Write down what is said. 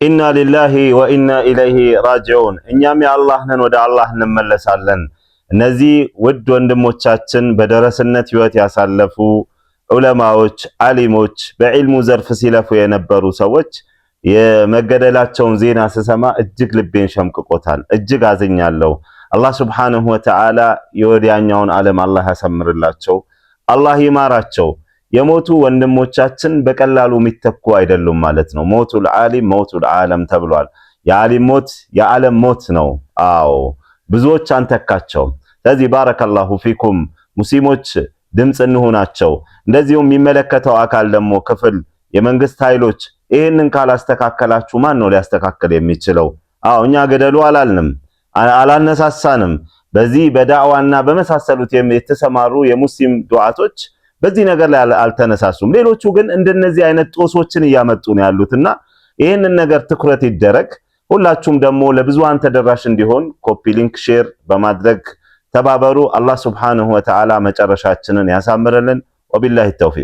ኢና ሊላሂ ወኢና ኢለይሂ ራጂዑን። እኛም የአላህ ነን፣ ወደ አላህ እንመለሳለን። እነዚህ ውድ ወንድሞቻችን በደረስነት ህይወት ያሳለፉ ዑለማዎች፣ አሊሞች፣ በዒልሙ ዘርፍ ሲለፉ የነበሩ ሰዎች የመገደላቸውን ዜና ስሰማ እጅግ ልቤን ሸምቅቆታል። እጅግ አዝኛለሁ። አላህ ሱብሓነሁ ወተዓላ የወዲያኛውን ዓለም አላህ ያሰምርላቸው፣ አላህ ይማራቸው። የሞቱ ወንድሞቻችን በቀላሉ የሚተኩ አይደሉም ማለት ነው። ሞቱል ዓሊም ሞቱል ዓለም ተብሏል። የዓሊም ሞት የዓለም ሞት ነው። አዎ ብዙዎች አንተካቸውም። ስለዚህ ባረከላሁ ፊኩም ሙስሊሞች ድምፅ እንሆናቸው። እንደዚሁም የሚመለከተው አካል ደግሞ ክፍል የመንግስት ኃይሎች ይህንን ካላስተካከላችሁ ማን ነው ሊያስተካክል የሚችለው? አዎ እኛ ገደሉ አላልንም፣ አላነሳሳንም። በዚህ በዳዕዋና በመሳሰሉት የተሰማሩ የሙስሊም ዱዓቶች በዚህ ነገር ላይ አልተነሳሱም። ሌሎቹ ግን እንደነዚህ አይነት ጦሶችን እያመጡ ነው ያሉትና ይህንን ነገር ትኩረት ይደረግ። ሁላችሁም ደግሞ ለብዙሃን ተደራሽ እንዲሆን ኮፒ ሊንክ ሼር በማድረግ ተባበሩ። አላህ ሱብሓነሁ ወተዓላ መጨረሻችንን ያሳምርልን። ወቢላሂ ተውፊቅ።